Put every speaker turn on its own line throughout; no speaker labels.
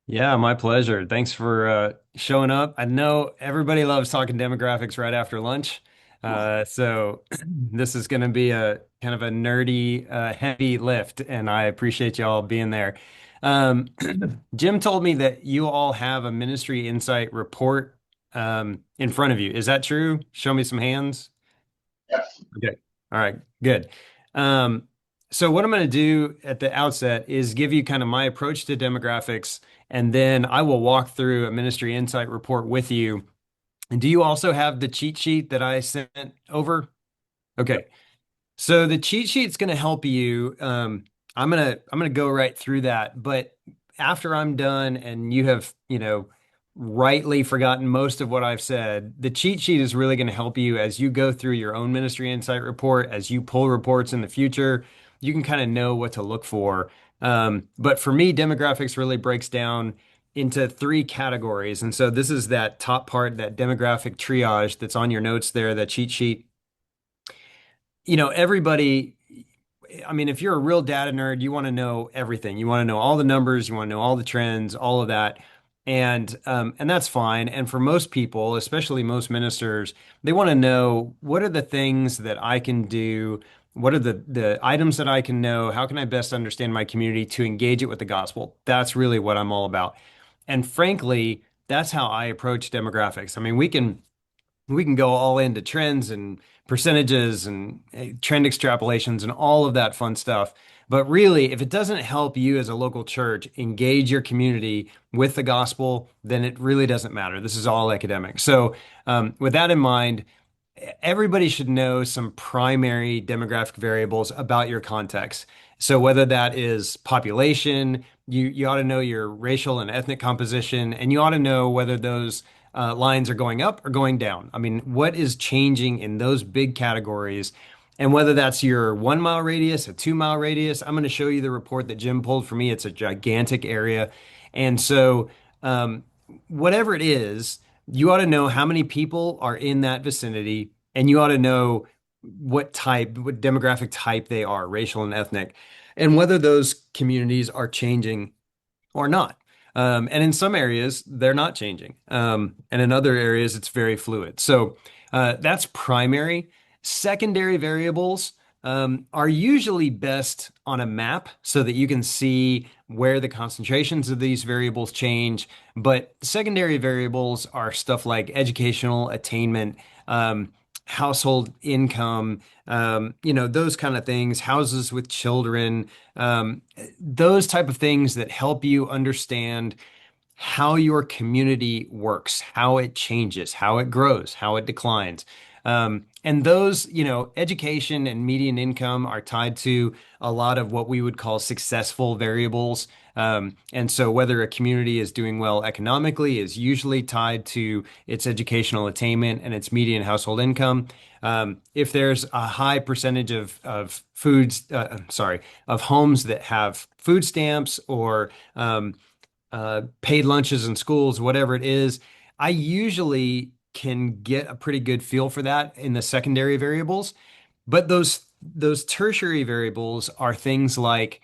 Yeah, my pleasure. Thanks for showing up. I know everybody loves talking demographics right after lunch. So this is going to be a kind of a nerdy, heavy lift, and I appreciate y'all being there. Um, Jim told me that you all have a Ministry Insight report in front of you. Is that true? Show me some hands.
Yes.
Okay. All right. Good. Um, so what I'm going to do at the outset is give you kind of my approach to demographics, and then I will walk through a Ministry Insight report with you. And do you also have the cheat sheet that I sent over? Okay. So the cheat sheet's going to help you. I'm gonna go right through that, but after I'm done and you have, rightly forgotten most of what I've said, the cheat sheet is really going to help you as you go through your own Ministry Insight report, as you pull reports in the future, you can kind of know what to look for. But for me, demographics really breaks down into three categories. And so this is that top part, that demographic triage that's on your notes there, the cheat sheet. Everybody, I mean, if you're a real data nerd, you want to know everything. You want to know all the numbers, you want to know all the trends, all of that. And that's fine. And for most people, especially most ministers, they want to know what are the things that I can do? What are the items that I can know? How can I best understand my community to engage it with the gospel? That's really what I'm all about. And frankly, that's how I approach demographics. I mean, we can go all into trends and percentages and trend extrapolations and all of that fun stuff. But really, if it doesn't help you as a local church engage your community with the gospel, then it really doesn't matter. This is all academic. So, with that in mind, everybody should know some primary demographic variables about your context. So whether that is population, you ought to know your racial and ethnic composition, and you ought to know whether those lines are going up or going down. I mean, what is changing in those big categories? And whether that's your 1 mile radius, a 2 mile radius, I'm going to show you the report that Jim pulled for me. It's a gigantic area. And so, um, whatever it is, you ought to know how many people are in that vicinity, and you ought to know what demographic type they are, racial and ethnic, and whether those communities are changing or not. And in some areas, they're not changing. And in other areas, it's very fluid. So that's primary. Secondary variables are usually best on a map so that you can see where the concentrations of these variables change. But secondary variables are stuff like educational attainment, household income, those kind of things, houses with children, those type of things that help you understand how your community works, how it changes, how it grows, how it declines. And those, education and median income are tied to a lot of what we would call successful variables. And so whether a community is doing well economically is usually tied to its educational attainment and its median household income. If there's a high percentage of homes that have food stamps or paid lunches in schools, whatever it is, I usually can get a pretty good feel for that in the secondary variables. But those tertiary variables are things like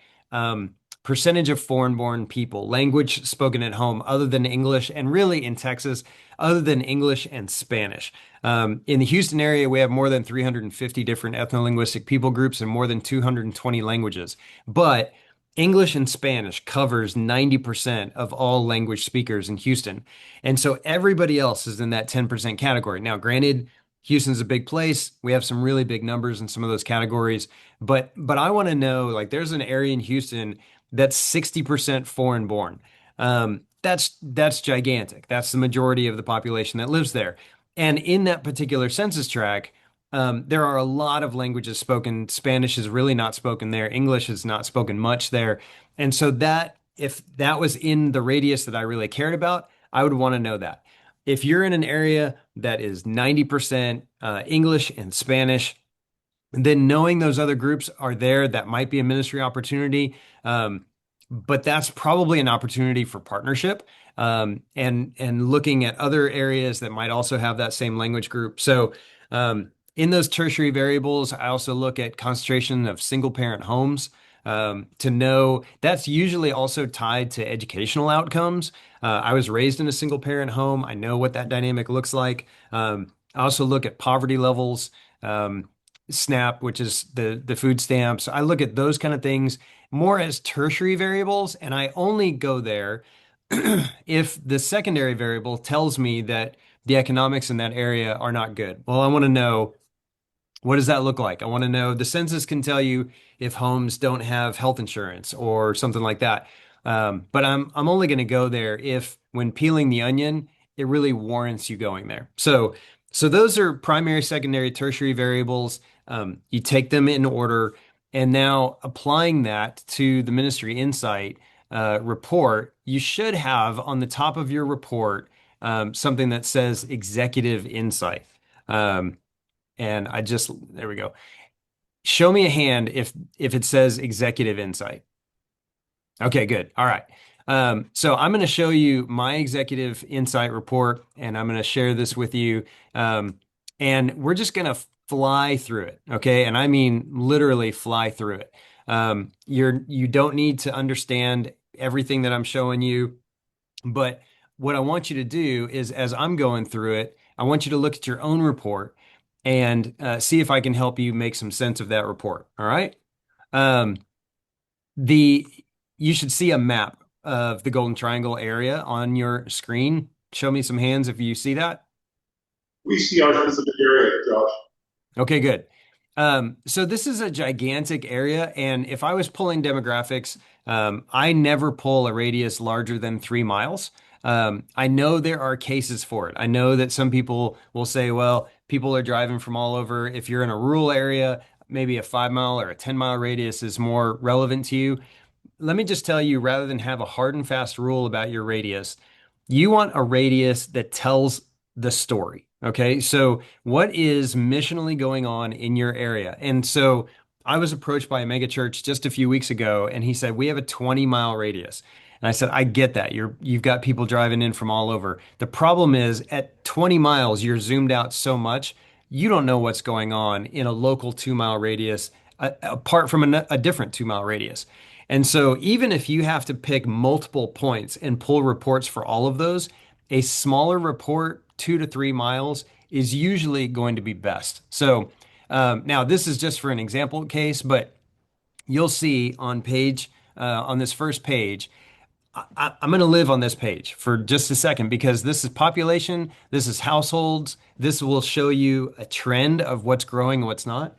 percentage of foreign-born people, language spoken at home other than English, and really in Texas, other than English and Spanish. In the Houston area, we have more than 350 different ethno-linguistic people groups and more than 220 languages. But English and Spanish covers 90% of all language speakers in Houston. And so everybody else is in that 10% category. Now, granted, Houston's a big place. We have some really big numbers in some of those categories, but I want to know, like, there's an area in Houston that's 60% foreign born. That's gigantic. That's the majority of the population that lives there. And in that particular census tract, there are a lot of languages spoken. Spanish is really not spoken there. English is not spoken much there. And so that, if that was in the radius that I really cared about, I would want to know that. If you're in an area that is 90% English and Spanish, then knowing those other groups are there, that might be a ministry opportunity. But that's probably an opportunity for partnership, and looking at other areas that might also have that same language group. So in those tertiary variables, I also look at concentration of single parent homes. to know that's usually also tied to educational outcomes. I was raised in a single parent home. I know what that dynamic looks like. I also look at poverty levels, um, SNAP, which is the food stamps. I look at those kind of things more as tertiary variables, and I only go there if the secondary variable tells me that the economics in that area are not good. Well, I want to know, what does that look like? I want to know, the census can tell you if homes don't have health insurance or something like that. But I'm only going to go there if, when peeling the onion, it really warrants you going there. So those are primary, secondary, tertiary variables. You take them in order, and now applying that to the Ministry Insight report, you should have on the top of your report something that says Executive Insight. Um, and there we go. Show me a hand if it says Executive Insight. Okay, good. All right. So I'm going to show you my Executive Insight report, and I'm going to share this with you. And we're just going to fly through it. Okay. And I mean literally fly through it. You don't need to understand everything that I'm showing you. But what I want you to do is, as I'm going through it, I want you to look at your own report and see if I can help you make some sense of that report. All right. Um, the You should see a map of the Golden Triangle area on your screen. Show me some hands if you see that.
We see our specific area, Josh.
Okay, good. So this is a gigantic area, and if I was pulling demographics, I never pull a radius larger than 3 miles. I know there are cases for it. I know that some people will say, well, people are driving from all over. If you're in a rural area, maybe a 5 mile or a 10 mile radius is more relevant to you. Let me just tell you, rather than have a hard and fast rule about your radius, you want a radius that tells the story. Okay. So, what is missionally going on in your area? And so, I was approached by a megachurch just a few weeks ago, and he said, we have a 20-mile radius. And I said, I get that. You've got people driving in from all over. The problem is, at 20 miles, you're zoomed out so much, you don't know what's going on in a local 2 mile radius, apart from a different 2 mile radius. And so, even if you have to pick multiple points and pull reports for all of those, a smaller report, 2 to 3 miles, is usually going to be best. So, now this is just for an example case, but you'll see on this first page, I'm going to live on this page for just a second because this is population, this is households, this will show you a trend of what's growing and what's not.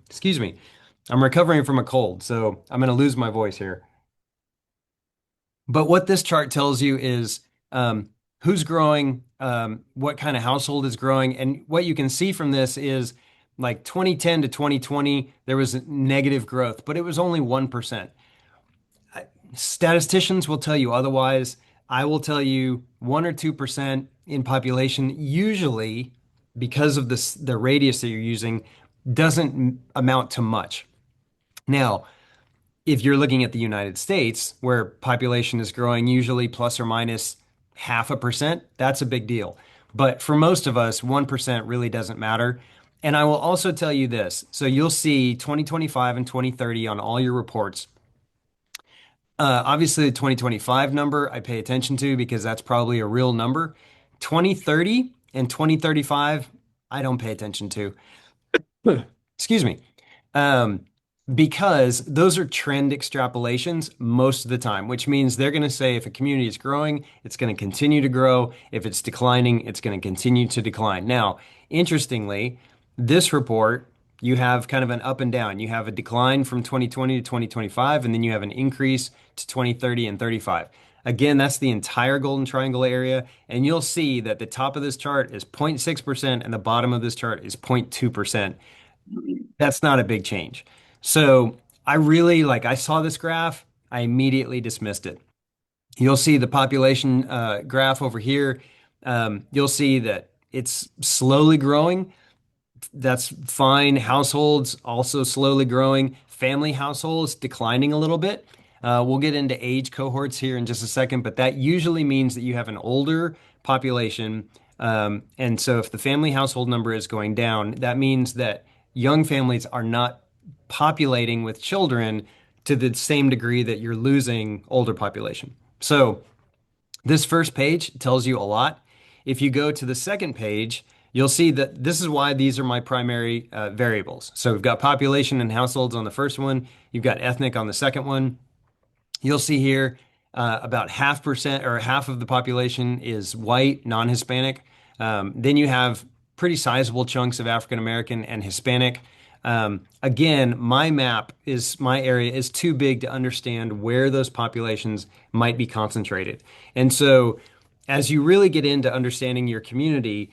Excuse me. I'm recovering from a cold, so I'm going to lose my voice here. But what this chart tells you is who's growing, what kind of household is growing. And what you can see from this is like 2010 to 2020, there was negative growth, but it was only 1%. Statisticians will tell you otherwise. I will tell you 1 or 2% in population, usually because of the radius that you're using, doesn't amount to much. Now, if you're looking at the United States, where population is growing usually plus or minus 0.5%, that's a big deal. But for most of us, 1% really doesn't matter. And I will also tell you this. So you'll see 2025 and 2030 on all your reports. Obviously, the 2025 number I pay attention to because that's probably a real number. 2030 and 2035, I don't pay attention to. Excuse me. Um, because those are trend extrapolations most of the time, which means they're going to say if a community is growing, it's going to continue to grow. If it's declining, it's going to continue to decline. Now, interestingly, this report, you have kind of an up and down. You have a decline from 2020 to 2025, and then you have an increase to 2030 and 35. Again, that's the entire Golden Triangle area. And you'll see that the top of this chart is 0.6% and the bottom of this chart is 0.2%. That's not a big change. So I saw this graph, I immediately dismissed it. You'll see the population graph over here. You'll see that it's slowly growing. That's fine. Households also slowly growing. Family households declining a little bit. We'll get into age cohorts here in just a second, but that usually means that you have an older population. And so if the family household number is going down, that means that young families are not populating with children to the same degree that you're losing older population. So this first page tells you a lot. If you go to the second page, you'll see that this is why these are my primary variables. So we've got population and households on the first one. You've got ethnic on the second one. You'll see here about half percent or half of the population is white, non-Hispanic. Then you have pretty sizable chunks of African American and Hispanic. Again, my area is too big to understand where those populations might be concentrated. And so, as you really get into understanding your community,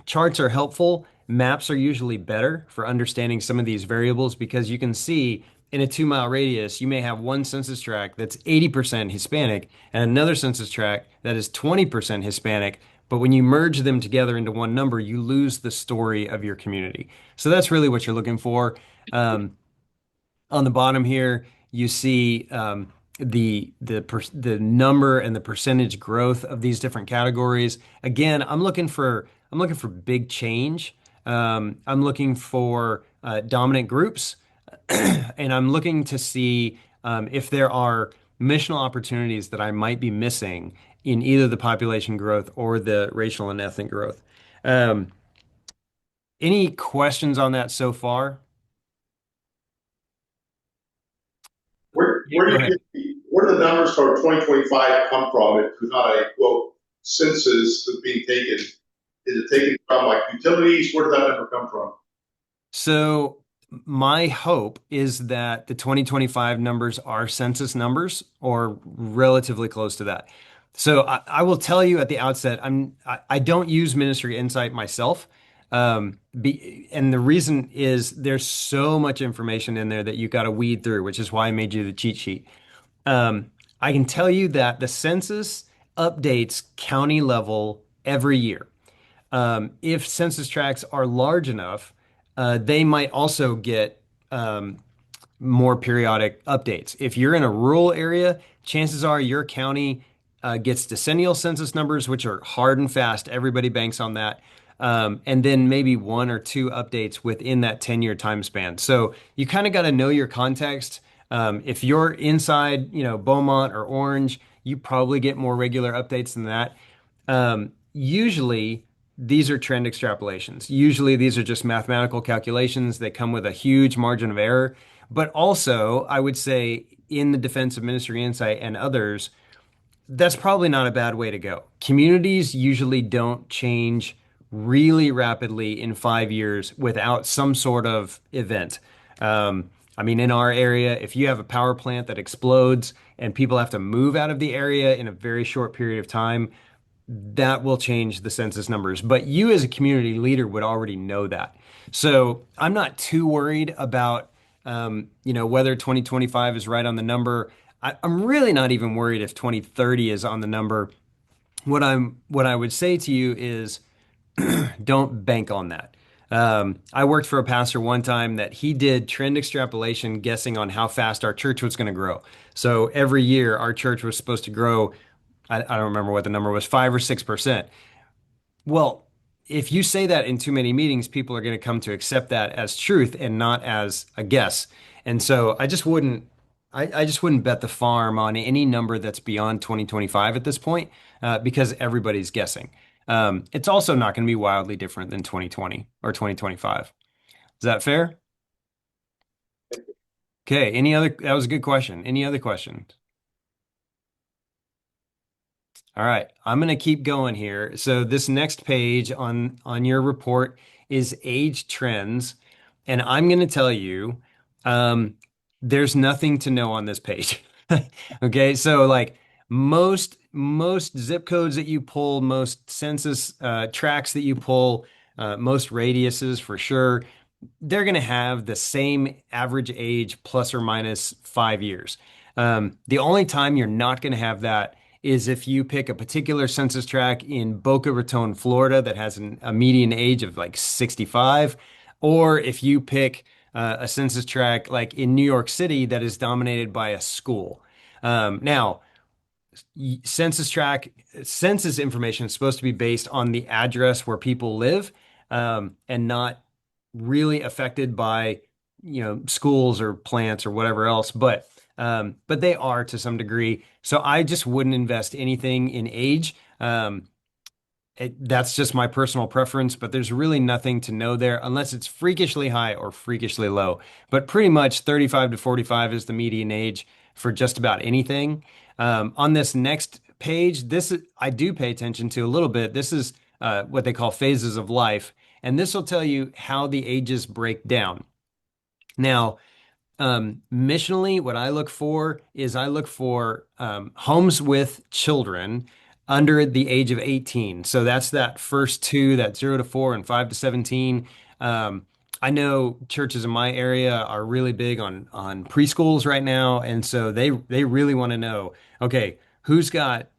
charts are helpful. Maps are usually better for understanding some of these variables because you can see in a 2 mile radius, you may have one census tract that's 80% Hispanic and another census tract that is 20% Hispanic. But when you merge them together into one number, you lose the story of your community. So that's really what you're looking for. Um, on the bottom here, you see the number and the percentage growth of these different categories. Again, I'm looking for big change. I'm looking for dominant groups, and I'm looking to see if there are missional opportunities that I might be missing in either the population growth or the racial and ethnic growth. Um, any questions on that so far?
Where
Yeah,
do
go
you
ahead.
get where do the numbers for 2025 come from? If there's not a quote census being taken, is it taken from like utilities? Where did that number come from?
So my hope is that the 2025 numbers are census numbers or relatively close to that. So I will tell you at the outset, I don't use Ministry Insight myself. And the reason is there's so much information in there that you got to weed through, which is why I made you the cheat sheet. I can tell you that the census updates county level every year. If census tracts are large enough, they might also get more periodic updates. If you're in a rural area, chances are your county gets decennial census numbers, which are hard and fast. Everybody banks on that. And then maybe one or two updates within that 10-year time span. So you kind of got to know your context. If you're inside, Beaumont or Orange, you probably get more regular updates than that. Usually, these are trend extrapolations. Usually, these are just mathematical calculations. They come with a huge margin of error. But also, I would say, in the defense of Ministry Insight and others, that's probably not a bad way to go. Communities usually don't change really rapidly in 5 years without some sort of event. I mean, in our area, if you have a power plant that explodes and people have to move out of the area in a very short period of time, that will change the census numbers. But you as a community leader would already know that. So I'm not too worried about, whether 2025 is right on the number. I'm really not even worried if 2030 is on the number. What I would say to you is don't bank on that. I worked for a pastor one time that he did trend extrapolation, guessing on how fast our church was going to grow. So every year our church was supposed to grow. I don't remember what the number was, 5 or 6%. Well, if you say that in too many meetings, people are going to come to accept that as truth and not as a guess. And so I just wouldn't bet the farm on any number that's beyond 2025 at this point, because everybody's guessing. It's also not going to be wildly different than 2020 or 2025. Is that fair? Okay. That was a good question. Any other questions? All right, I'm going to keep going here. So this next page on your report is age trends, and I'm going to tell you, um, there's nothing to know on this page. Okay, so like most zip codes that you pull, most census tracks that you pull, most radiuses for sure, they're going to have the same average age plus or minus 5 years. The only time you're not going to have that is if you pick a particular census tract in Boca Raton, Florida, that has a median age of like 65, or if you pick a census tract like in New York City that is dominated by a school. Now, census tract census information is supposed to be based on the address where people live, and not really affected by schools or plants or whatever else, but they are to some degree. So I just wouldn't invest anything in age. That's just my personal preference, but there's really nothing to know there unless it's freakishly high or freakishly low. But pretty much 35 to 45 is the median age for just about anything. On this next page, I do pay attention to a little bit. This is what they call phases of life, and this will tell you how the ages break down. Now, missionally, what I look for is I look for homes with children under the age of 18. So that's that first two, that 0 to 4 and 5 to 17. I know churches in my area are really big on preschools right now, and so they really want to know, okay, who's got,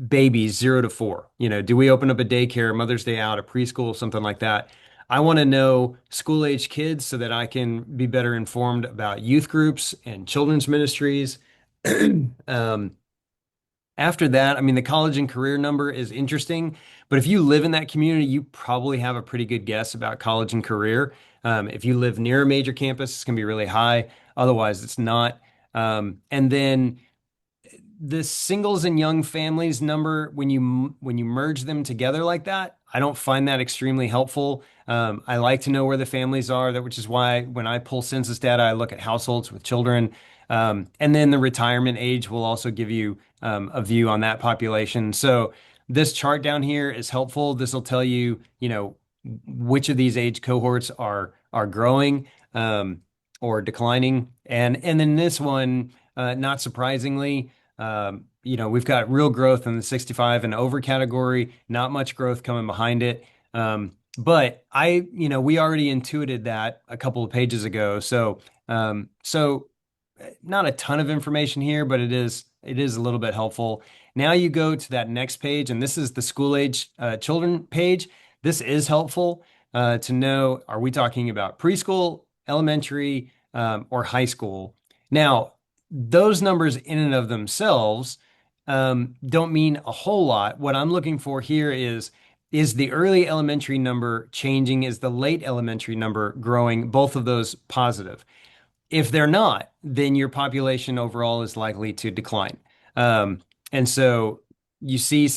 babies 0 to 4? Do we open up a daycare, Mother's Day out, a preschool, something like that? I want to know school age kids so that I can be better informed about youth groups and children's ministries. Um, After that, I mean, the college and career number is interesting, but if you live in that community, you probably have a pretty good guess about college and career. If you live near a major campus, it's going to be really high. Otherwise, it's not. And then the singles and young families number, when you merge them together like that, I don't find that extremely helpful. I like to know where the families are, which is why when I pull census data, I look at households with children. And then the retirement age will also give you a view on that population. So this chart down here is helpful. This will tell you, which of these age cohorts are growing or declining. And then this one, not surprisingly, we've got real growth in the 65 and over category, not much growth coming behind it. But we already intuited that a couple of pages ago. So not a ton of information here, but it is a little bit helpful. Now you go to that next page, and this is the school age children page. This is helpful to know, are we talking about preschool, elementary, or high school? Now, those numbers in and of themselves don't mean a whole lot. What I'm looking for here is the early elementary number changing? Is the late elementary number growing? Both of those positive. If they're not, then your population overall is likely to decline. And so you see,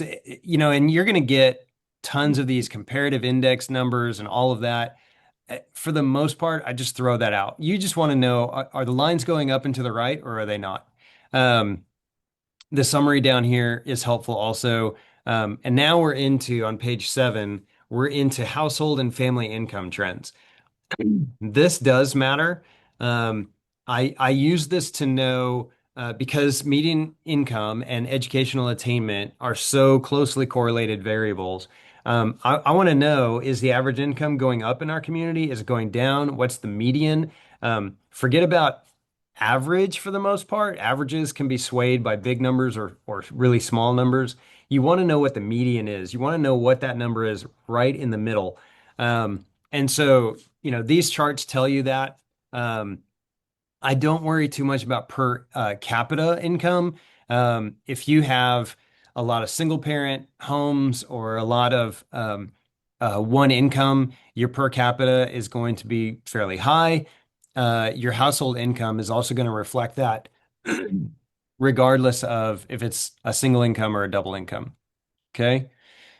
and you're going to get tons of these comparative index numbers and all of that. For the most part, I just throw that out. You just want to know, are the lines going up and to the right or are they not? Um, the summary down here is helpful also. And now on page 7, we're into household and family income trends. This does matter. Um, I use this to know because median income and educational attainment are so closely correlated variables. I want to know, is the average income going up in our community? Is it going down? What's the median? Forget about average for the most part. Averages can be swayed by big numbers or really small numbers. You want to know what the median is. You want to know what that number is right in the middle. And so, these charts tell you that. I don't worry too much about per capita income. If you have a lot of single parent homes or a lot of one income, your per capita is going to be fairly high. Your household income is also going to reflect that, regardless of if it's a single income or a double income. Okay.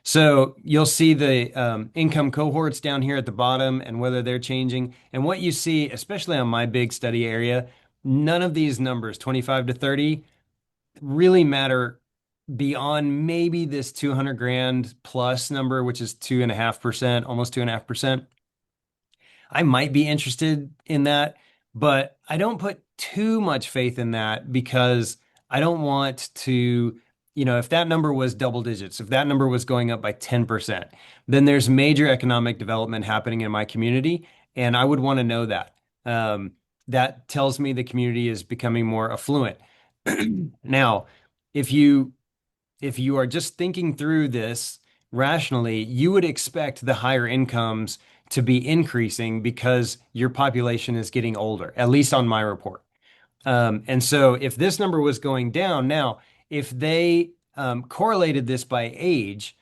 So you'll see the income cohorts down here at the bottom and whether they're changing. And what you see, especially on my big study area, none of these numbers, 25 to 30, really matter beyond maybe this 200 grand plus number, which is 2.5%, almost 2.5%. I might be interested in that, but I don't put too much faith in that because I don't want to, if that number was double digits, if that number was going up by 10%, then there's major economic development happening in my community, and I would want to know that. That tells me the community is becoming more affluent. Now, if you if you are just thinking through this rationally, you would expect the higher incomes to be increasing because your population is getting older, at least on my report. And so if this number was going down, now, if they correlated this by age,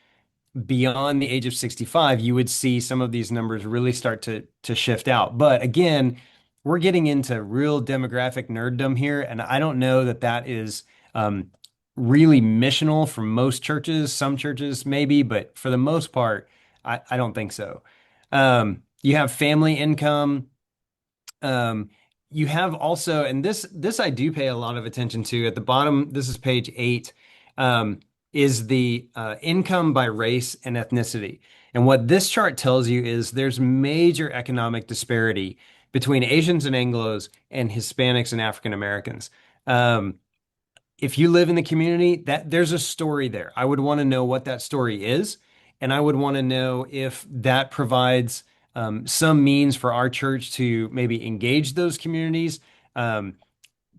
beyond the age of 65, you would see some of these numbers really start to shift out. But again, we're getting into real demographic nerddom here, and I don't know that that is um, really missional for most churches. Some churches maybe, but for the most part, I don't think so. You have family income. Um, you have also, and this I do pay a lot of attention to. At the bottom, this is page 8, is the income by race and ethnicity. And what this chart tells you is there's major economic disparity between Asians and Anglos and Hispanics and African Americans. Um, if you live in the community, that there's a story there. I would want to know what that story is, and I would want to know if that provides some means for our church to maybe engage those communities, um,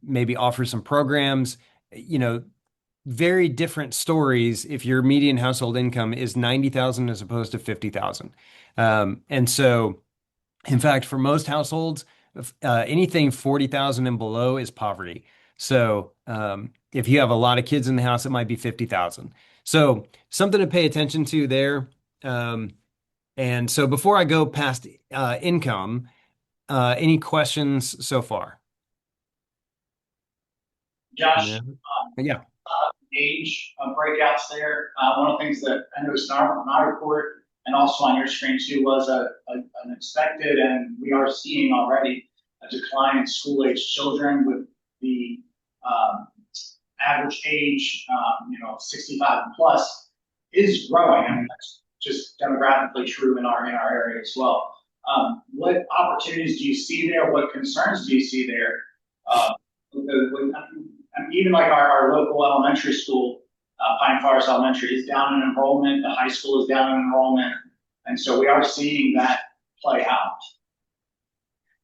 maybe offer some programs. You know, very different stories if your median household income is 90,000 as opposed to 50,000. And so in fact, for most households, anything 40,000 and below is poverty. So, if you have a lot of kids in the house, it might be 50,000. So, something to pay attention to there. Um, and so, before I go past income, any questions so far? No.
Josh,
Yeah.
age breakouts there. One of the things that I noticed in my report and also on your screen too was an expected, and we are seeing already a decline in school age children with the um, average age, 65 and plus is growing. I mean, that's just demographically true in our area as well. What opportunities do you see there? What concerns do you see there? Even like our local elementary school, Pine Forest Elementary, is down in enrollment. The high school is down in enrollment. And so we are seeing that play out.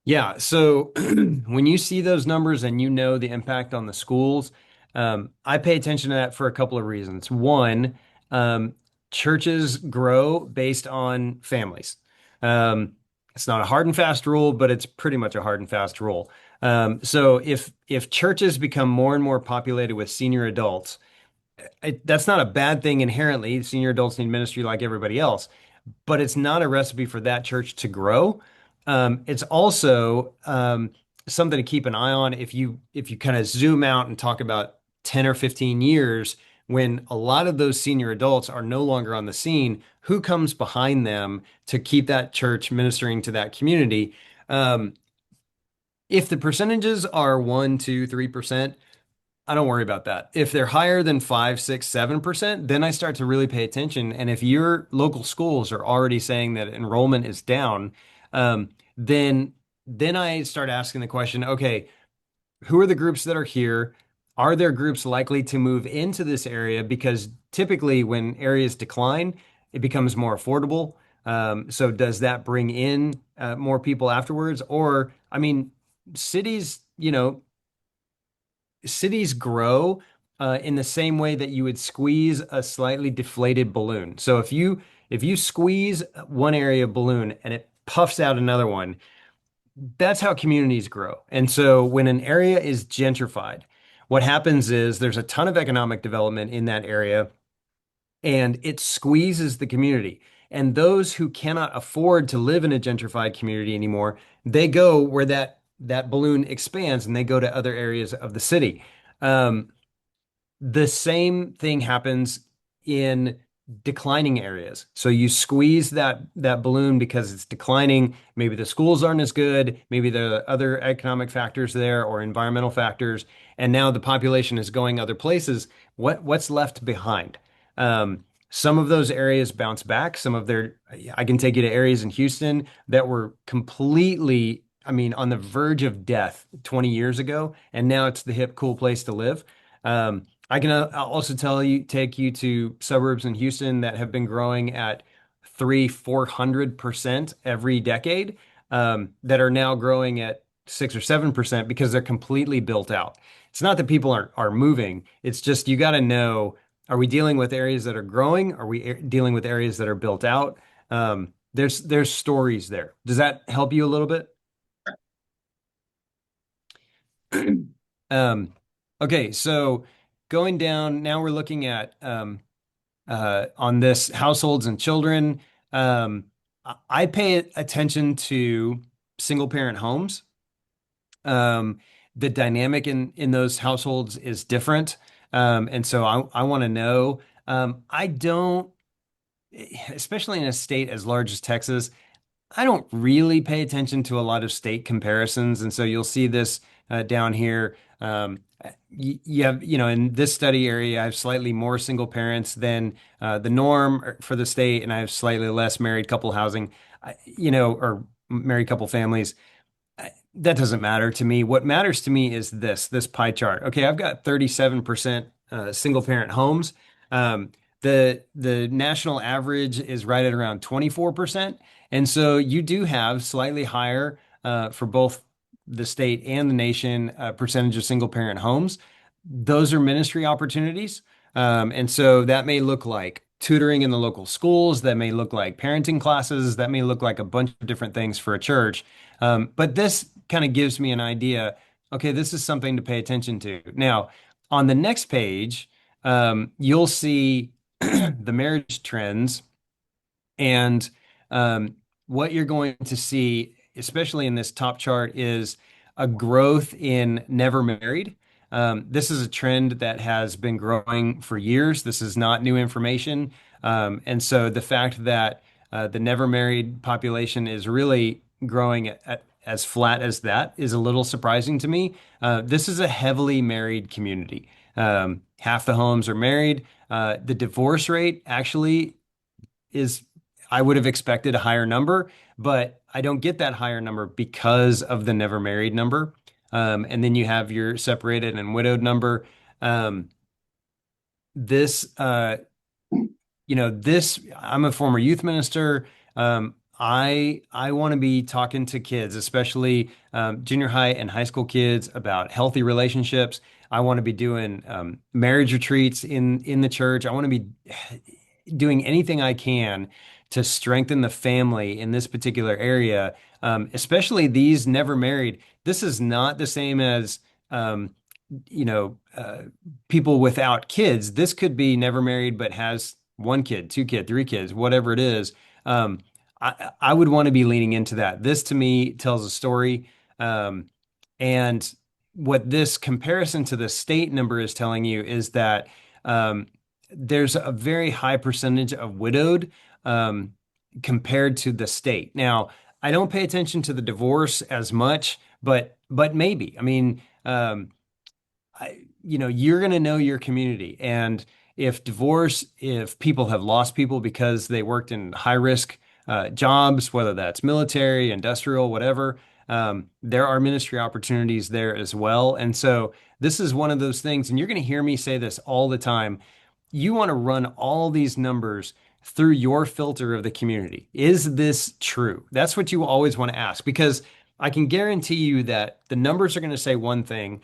Yeah. So when you see those numbers and you know the impact on the schools, I pay attention to that for a couple of reasons. One, um, churches grow based on families. Um, it's not a hard and fast rule, but it's pretty much a hard and fast rule. So if churches become more and more populated with senior adults, that's not a bad thing inherently. Senior adults need ministry like everybody else, but it's not a recipe for that church to grow. It's also something to keep an eye on if you kind of zoom out and talk about 10 or 15 years when a lot of those senior adults are no longer on the scene, who comes behind them to keep that church ministering to that community? Um, if the percentages are 1, 2, 3%, I don't worry about that. If they're higher than 5, 6, 7%, then I start to really pay attention. And if your local schools are already saying that enrollment is down, um, then then I start asking the question, okay, who are the groups that are here? Are there groups likely to move into this area? Because typically when areas decline, it becomes more affordable. So does that bring in more people afterwards? Or, I mean, cities, cities grow in the same way that you would squeeze a slightly deflated balloon. So if you squeeze one area balloon and it puffs out another one, that's how communities grow. And so when an area is gentrified, what happens is there's a ton of economic development in that area and it squeezes the community. And those who cannot afford to live in a gentrified community anymore, they go where that balloon expands and they go to other areas of the city. Um, the same thing happens in declining areas. So you squeeze that balloon because it's declining. Maybe the schools aren't as good. Maybe there are other economic factors there or environmental factors, and now the population is going other places. What's left behind? Some of those areas bounce back. I can take you to areas in Houston that were completely, I mean, on the verge of death 20 years ago, and now it's the hip, cool place to live. I can I'll also take you to suburbs in Houston that have been growing at 400% every decade, that are now growing at 6 or 7% because they're completely built out. It's not that people are moving. It's just you got to know, are we dealing with areas that are growing? Are we dealing with areas that are built out? There's stories there. Does that help you a little bit? Um, okay, so going down, now we're looking at on this households and children. Um, I pay attention to single parent homes. Um, the dynamic in those households is different. And so I want to know. I don't, especially in a state as large as Texas, I don't really pay attention to a lot of state comparisons, and so you'll see this down here. You have, in this study area, I have slightly more single parents than the norm for the state, and I have slightly less married couple housing, or married couple families. That doesn't matter to me. What matters to me is this pie chart. Okay, I've got 37% single parent homes. Um, the national average is right at around 24%. And so you do have slightly higher for both the state and the nation percentage of single parent homes. Those are ministry opportunities. And so that may look like tutoring in the local schools, that may look like parenting classes, that may look like a bunch of different things for a church. But this kind of gives me an idea. Okay, this is something to pay attention to. Now, on the next page, you'll see the marriage trends and what you're going to see, especially in this top chart, is a growth in never married. This is a trend that has been growing for years. This is not new information. And so the fact that the never married population is really growing as flat as that is a little surprising to me. This is a heavily married community. Half the homes are married. The divorce rate actually is I would have expected a higher number, but I don't get that higher number because of the never married number. And then you have your separated and widowed number. Um, this, this, I'm a former youth minister. I want to be talking to kids, especially junior high and high school kids, about healthy relationships. I want to be doing marriage retreats in the church. I want to be doing anything I can to strengthen the family in this particular area, especially these never married. This is not the same as you know, uh, people without kids. This could be never married but has one kid, two kid, three kids, whatever it is. Um, I would want to be leaning into that. This to me tells a story. Um, and what this comparison to the state number is telling you is that um, there's a very high percentage of widowed um, compared to the state. Now, I don't pay attention to the divorce as much, but maybe. I mean, you're going to know your community, and if people have lost people because they worked in high risk jobs, whether that's military, industrial, whatever, there are ministry opportunities there as well. And so this is one of those things, and you're going to hear me say this all the time. You want to run all these numbers through your filter of the community. Is this true? That's what you always want to ask, because I can guarantee you that the numbers are going to say one thing.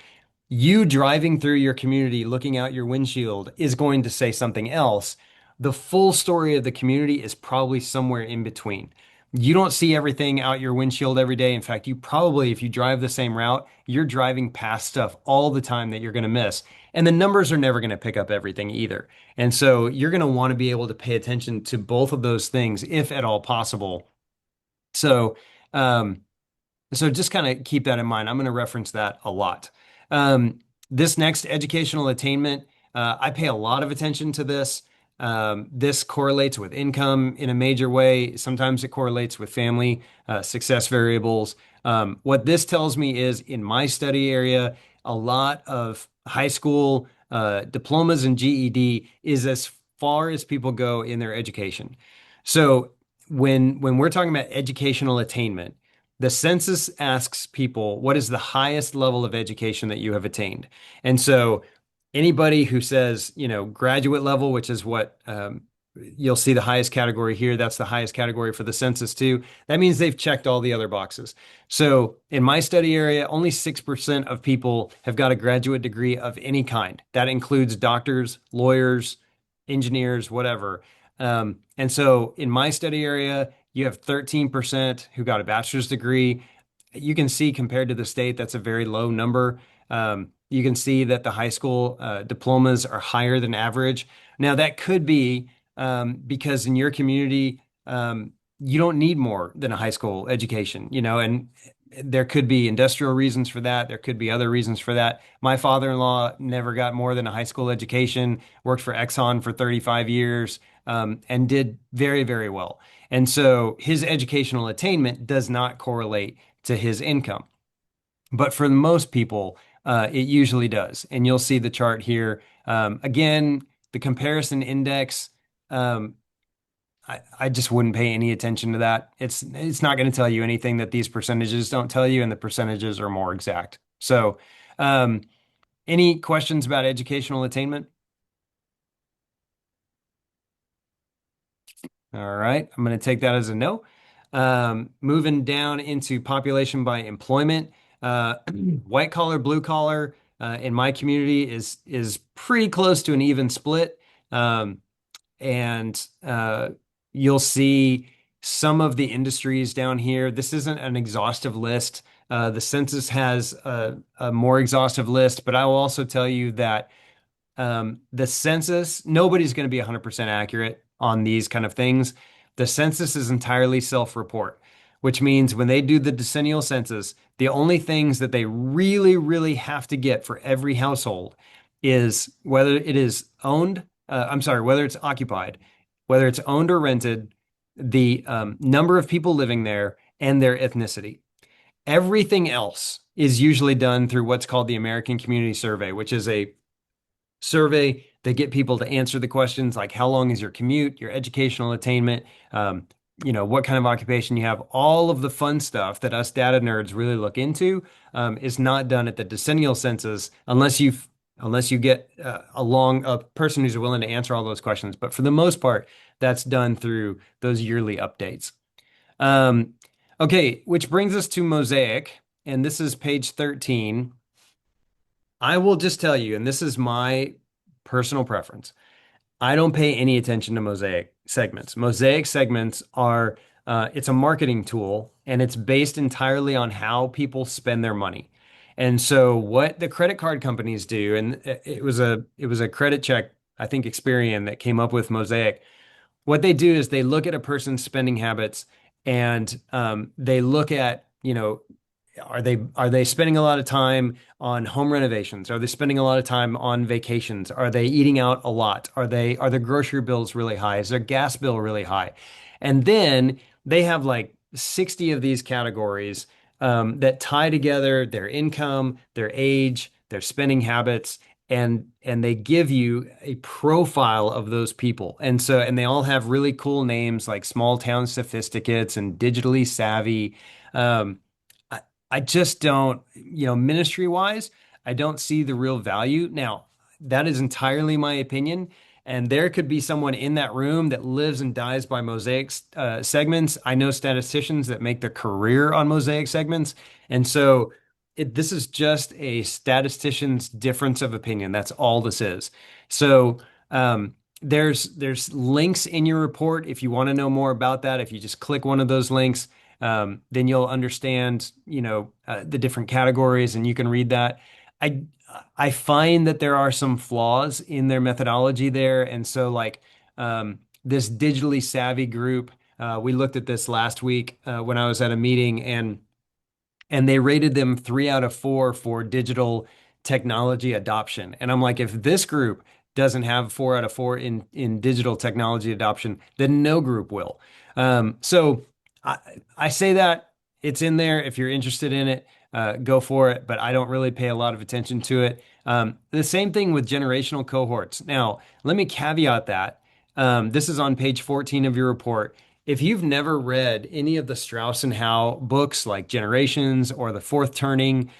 You driving through your community, looking out your windshield, is going to say something else. The full story of the community is probably somewhere in between. You don't see everything out your windshield every day. In fact, you probably, if you drive the same route, you're driving past stuff all the time that you're going to miss. And the numbers are never going to pick up everything either. And so you're going to want to be able to pay attention to both of those things, if at all possible. So, um, so just kind of keep that in mind. I'm going to reference that a lot. This next, educational attainment, I pay a lot of attention to this. This correlates with income in a major way. Sometimes it correlates with family success variables. What this tells me is, in my study area, a lot of high school diplomas and GED is as far as people go in their education. So when we're talking about educational attainment, the census asks people, what is the highest level of education that you have attained? And so anybody who says, graduate level, which is what you'll see the highest category here, that's the highest category for the census too. That means they've checked all the other boxes. So in my study area, only 6% of people have got a graduate degree of any kind. That includes doctors, lawyers, engineers, whatever. And so in my study area, you have 13% who got a bachelor's degree. You can see, compared to the state, that's a very low number. You can see that the high school diplomas are higher than average. Now, that could be because in your community, you don't need more than a high school education, and there could be industrial reasons for that. There could be other reasons for that. My father-in-law never got more than a high school education, worked for Exxon for 35 years, and did very, very well. And so his educational attainment does not correlate to his income. But for most people, it usually does. And you'll see the chart here. Again, the comparison index, um, I just wouldn't pay any attention to that. It's not going to tell you anything that these percentages don't tell you, and the percentages are more exact. So, um, any questions about educational attainment? All right, I'm going to take that as a no. Moving down into population by employment, white collar, blue collar, in my community is pretty close to an even split. Um, and you'll see some of the industries down here. This isn't an exhaustive list. The census has a more exhaustive list, but I will also tell you that the census, nobody's going to be 100% accurate on these kind of things. The census is entirely self-report, which means when they do the decennial census, the only things that they really, really have to get for every household is whether it is owned, I'm sorry, whether it's occupied, whether it's owned or rented, the number of people living there, and their ethnicity. Everything else is usually done through what's called the American Community Survey, which is a survey. They get people to answer the questions like how long is your commute, your educational attainment, what kind of occupation you have. All of the fun stuff that us data nerds really look into is not done at the decennial census unless you get along a person who's willing to answer all those questions. But for the most part, that's done through those yearly updates. Um, okay, which brings us to Mosaic, and this is page 13. I will just tell you, and this is my personal preference. I don't pay any attention to mosaic segments. Mosaic segments are, it's a marketing tool and it's based entirely on how people spend their money. And so what the credit card companies do, and it was a credit check, I think Experian that came up with Mosaic. What they do is they look at a person's spending habits and they look at, are they spending a lot of time on home renovations? Are they spending a lot of time on vacations? Are they eating out a lot? Are their grocery bills really high? Is their gas bill really high? And then they have like 60 of these categories that tie together their income, their age, their spending habits, and they give you a profile of those people. And they all have really cool names like small town sophisticates and digitally savvy. Um, I just don't, ministry wise, I don't see the real value. Now, that is entirely my opinion. And there could be someone in that room that lives and dies by mosaic segments. I know statisticians that make their career on mosaic segments. And so this is just a statistician's difference of opinion. That's all this is. So there's links in your report if you want to know more about that. If you just click one of those links, then you'll understand, the different categories and you can read that. I I find that there are some flaws in their methodology there. And so like this digitally savvy group, we looked at this last week when I was at a meeting and they rated them 3 out of 4 for digital technology adoption. And I'm like, if this group doesn't have 4 out of 4 in digital technology adoption, then no group will. So I, I say that it's in there. If you're interested in it, go for it. But I don't really pay a lot of attention to it. The same thing with generational cohorts. Now, let me caveat that. This is on page 14 of your report. If you've never read any of the Strauss and Howe books like Generations or The Fourth Turning,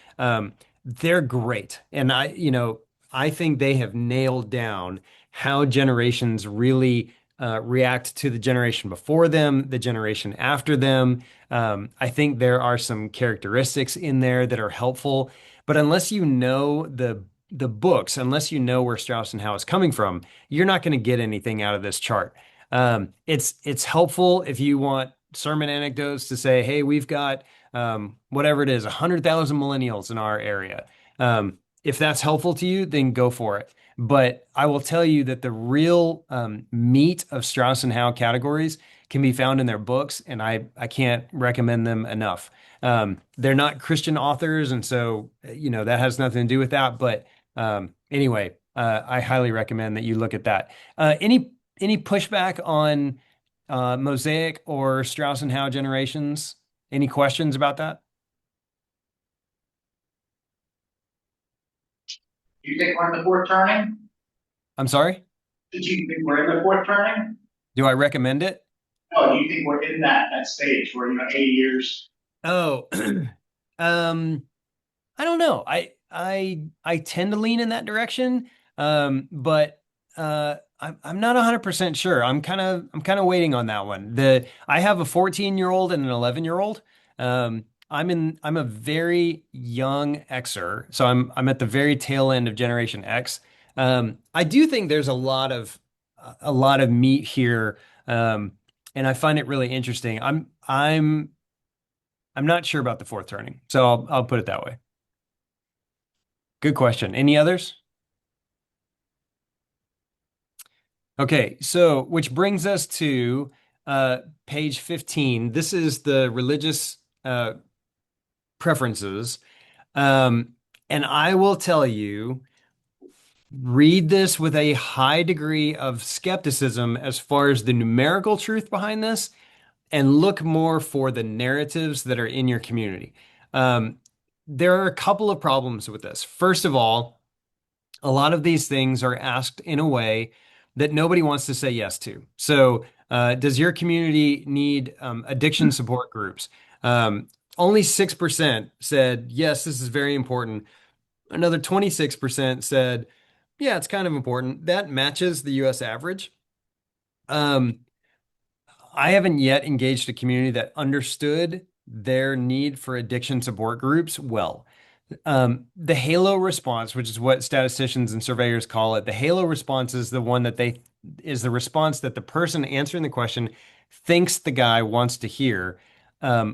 they're great. And I think they have nailed down how generations really react to the generation before them, the generation after them. I think there are some characteristics in there that are helpful, but unless you know the books, unless you know where Strauss and Howe is coming from, you're not going to get anything out of this chart. It's helpful if you want sermon anecdotes to say, hey, we've got whatever it is, 100,000 millennials in our area. If that's helpful to you, then go for it. But I will tell you that the real meat of Strauss and Howe categories can be found in their books, and I can't recommend them enough. They're not Christian authors, and so that has nothing to do with that. But anyway, I highly recommend that you look at that. Any pushback on Mosaic or Strauss and Howe generations? Any questions about that?
Do you think we're in the fourth turning?
I'm sorry?
Do you think we're in the fourth turning?
Do I recommend it?
No, do you think we're in that stage where, 80 years?
Oh, um, I don't know. I tend to lean in that direction. But I'm not 100% sure. I'm kind of waiting on that one. I have a 14-year-old and an 11-year-old. I'm a very young Xer, so I'm at the very tail end of Generation X. I do think there's a lot of meat here. And I find it really interesting. I'm not sure about the fourth turning, so I'll put it that way. Good question. Any others? Okay, so which brings us to page 15. This is the religious preferences. Um, and I will tell you, read this with a high degree of skepticism as far as the numerical truth behind this, and look more for the narratives that are in your community. Um, there are a couple of problems with this. First of all, a lot of these things are asked in a way that nobody wants to say yes to. So, does your community need addiction support groups? Um, Only 6% said, yes, this is very important. Another 26% said, yeah, it's kind of important. That matches the US average. Um, I haven't yet engaged a community that understood their need for addiction support groups well. The halo response, which is what statisticians and surveyors call it, the halo response is the one that they is the response that the person answering the question thinks the guy wants to hear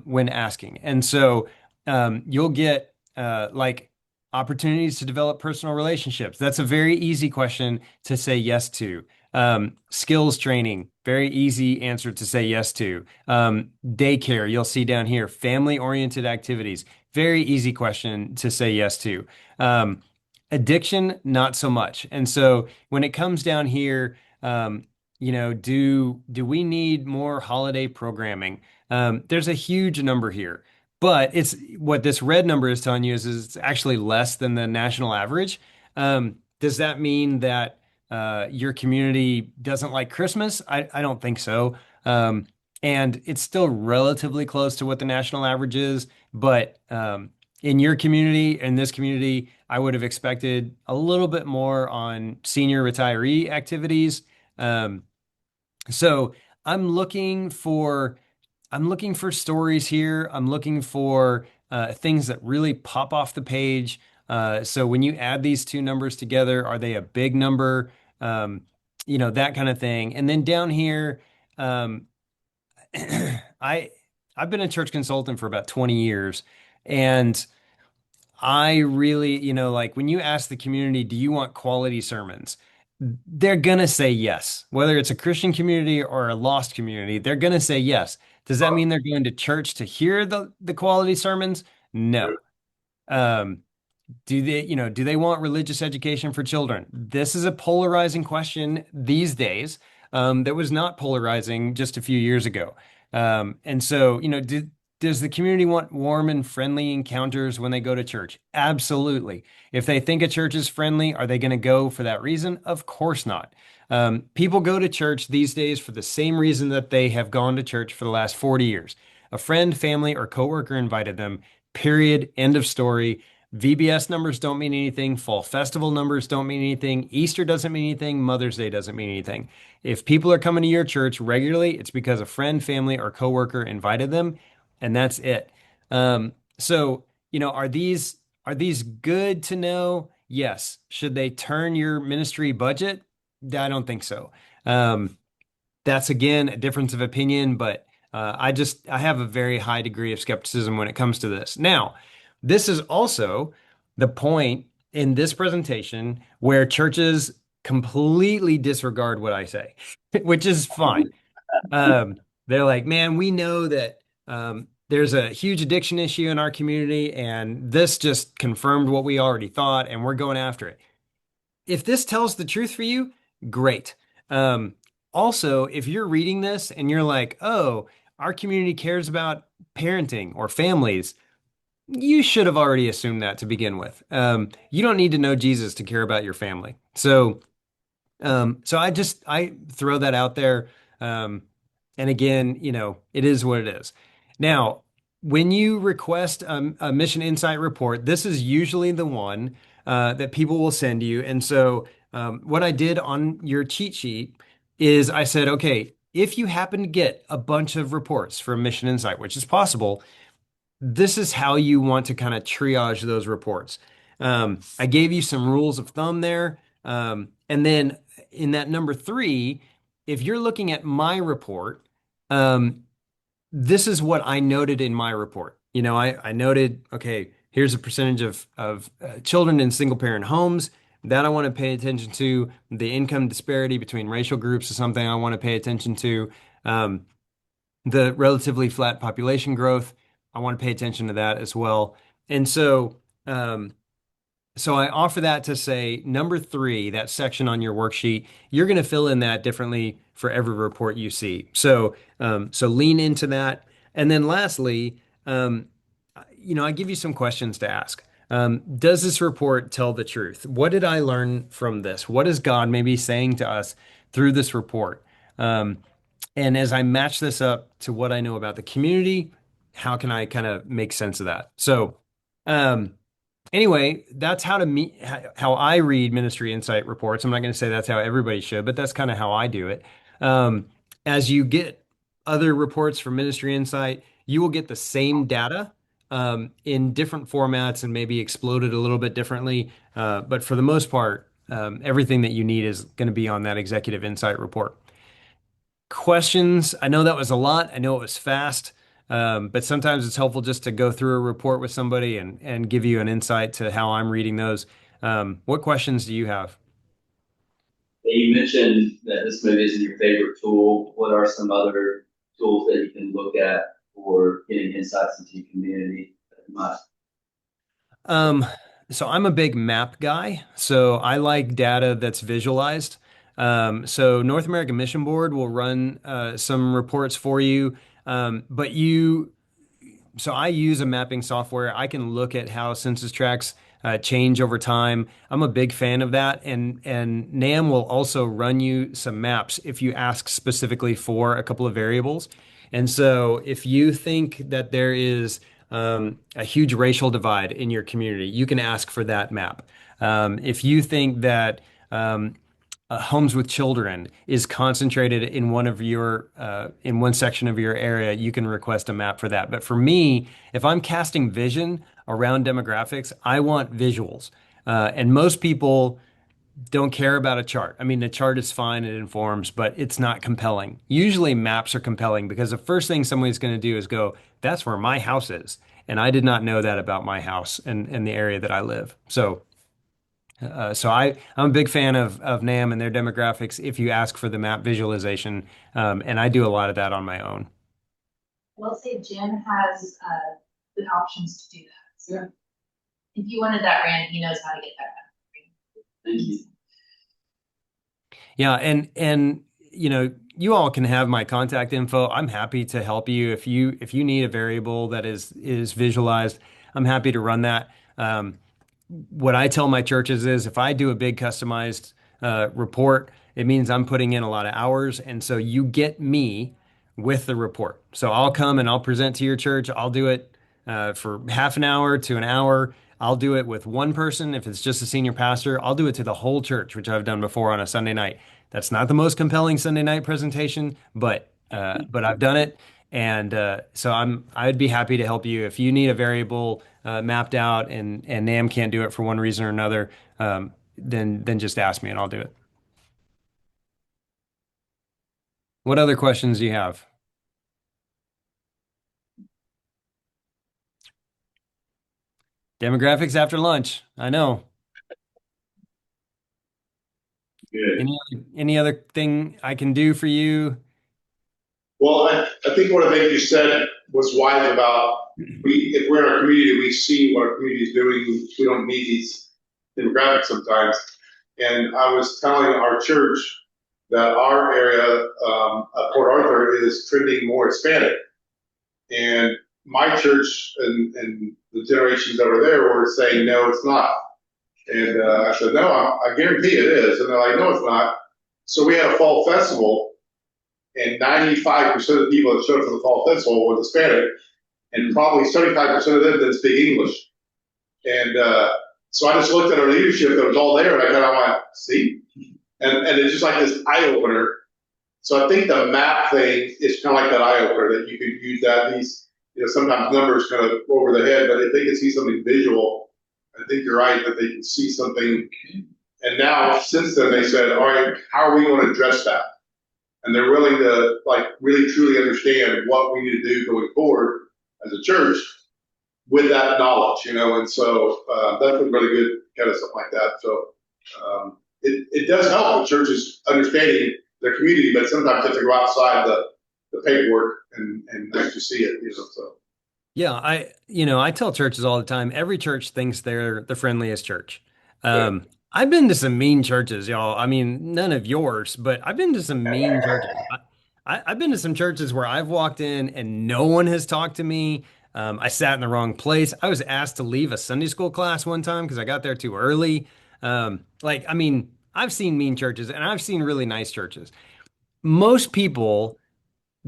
when asking. And so you'll get like opportunities to develop personal relationships. That's a very easy question to say yes to. Skills training, very easy answer to say yes to. Daycare, you'll see down here, family-oriented activities, very easy question to say yes to. Addiction, not so much. And so when it comes down here, do we need more holiday programming? There's a huge number here, but it's what this red number is telling you is it's actually less than the national average. Does that mean that your community doesn't like Christmas? I don't think so. And it's still relatively close to what the national average is, but in your community, in this community, I would have expected a little bit more on senior retiree activities. Um, so I'm looking for I'm looking for stories here. I'm looking for things that really pop off the page. So when you add these two numbers together, are they a big number? Um, that kind of thing. And then down here, um, I I've been a church consultant for about 20 years, and I really, like when you ask the community, do you want quality sermons? They're gonna say yes. Whether it's a Christian community or a lost community, they're gonna say yes. Does that mean they're going to church to hear the quality sermons? No. Um, do they want religious education for children? This is a polarizing question these days, that was not polarizing just a few years ago. And so, does the community want warm and friendly encounters when they go to church? Absolutely. If they think a church is friendly, are they going to go for that reason? Of course not. People go to church these days for the same reason that they have gone to church for the last 40 years. A friend, family, or coworker invited them. Period. End of story. VBS numbers don't mean anything. Fall festival numbers don't mean anything. Easter doesn't mean anything. Mother's Day doesn't mean anything. If people are coming to your church regularly, it's because a friend, family, or coworker invited them, and that's it. So, are these good to know? Yes. Should they turn your ministry budget? I don't think so. Um, that's again a difference of opinion, but I have a very high degree of skepticism when it comes to this. Now, this is also the point in this presentation where churches completely disregard what I say, which is fine. They're like, man, we know that there's a huge addiction issue in our community, and this just confirmed what we already thought, and we're going after it. If this tells the truth for you, great. Um, Also, if you're reading this and you're like, oh, our community cares about parenting or families, you should have already assumed that to begin with. You don't need to know Jesus to care about your family. So I throw that out there. Um, and again, it is what it is. Now, when you request a mission insight report, this is usually the one that people will send you. And so, what I did on your cheat sheet is I said, okay, if you happen to get a bunch of reports from Mission Insight, which is possible, this is how you want to kind of triage those reports. I gave you some rules of thumb there. And then in that number three, if you're looking at my report, um, this is what I noted in my report. I noted, okay, here's a percentage of children in single parent homes that I want to pay attention to. The income disparity between racial groups is something I want to pay attention to. Um, the relatively flat population growth. I want to pay attention to that as well. And um, so I offer that to say number three, that section on your worksheet, you're going to fill in that differently for every report you see. So lean into that. And then lastly, I give you some questions to ask. Does this report tell the truth? What did I learn from this? What is God maybe saying to us through this report? Um, and as I match this up to what I know about the community, how can I kind of make sense of that? Um, anyway, that's how to meet how I read ministry insight reports. I'm not going to say that's how everybody should, but that's kind of how I do it. Um, as you get other reports from ministry insight, you will get the same data in different formats and maybe exploded a little bit differently. But for the most part, everything that you need is going to be on that executive insight report. Questions? I know that was a lot. I know it was fast, but sometimes it's helpful just to go through a report with somebody and give you an insight to how I'm reading those. What questions do you have?
You mentioned that this movie isn't your favorite tool. What are some other tools that you can look at for getting insights into your community that you might?
Um, so I'm a big map guy, so I like data that's visualized. So North American Mission Board will run some reports for you, but so I use a mapping software. I can look at how census tracts change over time. I'm a big fan of that, and NAM will also run you some maps if you ask specifically for a couple of variables. And so if you think that there is a huge racial divide in your community, you can ask for that map. If you think that homes with children is concentrated in in one section of your area, you can request a map for that. But for me, if I'm casting vision around demographics, I want visuals. And most people don't care about a chart. I mean, the chart is fine, it informs, but it's not compelling. Usually maps are compelling because the first thing somebody's going to do is go, that's where my house is. And I did not know that about my house and the area that I live. I'm a big fan of NAM and their demographics if you ask for the map visualization. And I do a lot of that on my own.
Will say Jim has good options to do that. So if you wanted that ran, he knows how to get that done.
Thank you.
Yeah, and you all can have my contact info. I'm happy to help you if you need a variable that is visualized. I'm happy to run that. What I tell my churches is if I do a big customized report, it means I'm putting in a lot of hours, and so you get me with the report. So I'll come and I'll present to your church. I'll do it for half an hour to an hour. I'll do it with one person if it's just a senior pastor. I'll do it to the whole church, which I've done before on a Sunday night. That's not the most compelling Sunday night presentation, but I've done it, and so I'd be happy to help you if you need a variable mapped out and NAM can't do it for one reason or another. Then just ask me and I'll do it. What other questions do you have? Demographics after lunch. I know.
Good.
Any other thing I can do for you?
Well, I think one of the things you said was wise about if we're in our community, we see what our community is doing. We don't need these demographics sometimes. And I was telling our church that our area of Port Arthur is trending more Hispanic. And my church and the generations that were there were saying, no, it's not. And I said, no, I guarantee it is. And they're like, no, it's not. So we had a fall festival, and 95% of the people that showed up for the fall festival were Hispanic, and probably 75% of them didn't speak English. And so I just looked at our leadership that was all there, and I kind of went, see? And it's just like this eye opener. So I think the map thing is kind of like that eye opener that you could use that. These, sometimes numbers kind of go over the head, but if they can see something visual, I think you're right that they can see something. And now, since then, they said, all right, how are we going to address that? And they're willing to really truly understand what we need to do going forward as a church with that knowledge, and so that's been really good, kind of something like that. So it does help the churches understanding their community, but sometimes you have to go outside the paperwork and actually see it, so.
Yeah, I tell churches all the time, every church thinks they're the friendliest church.
Yeah.
I've been to some mean churches, y'all. I mean, none of yours, but I've been to some mean churches. I've been to some churches where I've walked in and no one has talked to me. I sat in the wrong place. I was asked to leave a Sunday school class one time because I got there too early. I mean, I've seen mean churches and I've seen really nice churches. Most people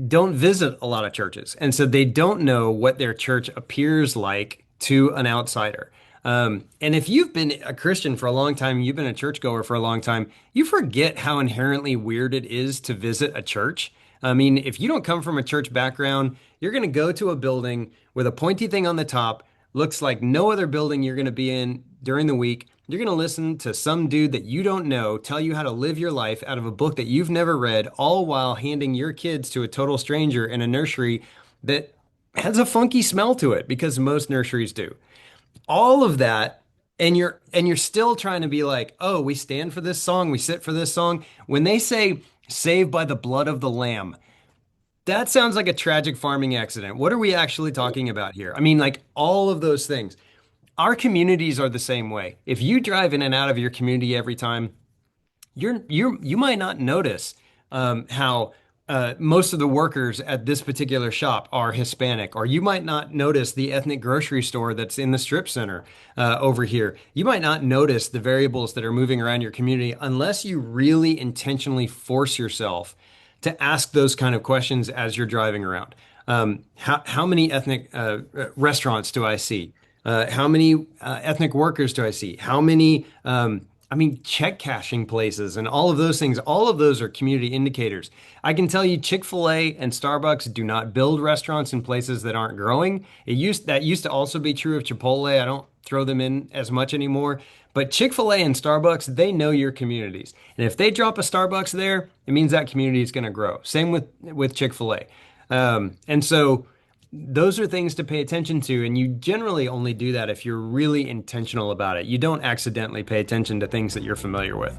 don't visit a lot of churches. And so they don't know what their church appears like to an outsider. And if you've been a Christian for a long time, you've been a churchgoer for a long time, you forget how inherently weird it is to visit a church. I mean, if you don't come from a church background, you're going to go to a building with a pointy thing on the top, looks like no other building you're going to be in during the week. You're going to listen to some dude that you don't know tell you how to live your life out of a book that you've never read, all while handing your kids to a total stranger in a nursery that has a funky smell to it because most nurseries do. All of that, and you're still trying to be like, "Oh, we stand for this song, we sit for this song." When they say saved by the blood of the lamb, that sounds like a tragic farming accident. What are we actually talking about here? I mean, like all of those things. Our communities are the same way. If you drive in and out of your community every time, you might not notice how most of the workers at this particular shop are Hispanic, or you might not notice the ethnic grocery store that's in the strip center over here. You might not notice the variables that are moving around your community unless you really intentionally force yourself to ask those kind of questions as you're driving around. How many ethnic restaurants do I see? How many ethnic workers do I see? How many, I mean, check cashing places and all of those things, all of those are community indicators. I can tell you Chick-fil-A and Starbucks do not build restaurants in places that aren't growing. That used to also be true of Chipotle. I don't throw them in as much anymore. But Chick-fil-A and Starbucks, they know your communities. And if they drop a Starbucks there, it means that community is going to grow. Same with Chick-fil-A. And so those are things to pay attention to, and you generally only do that if you're really intentional about it. You don't accidentally pay attention to things that you're familiar with.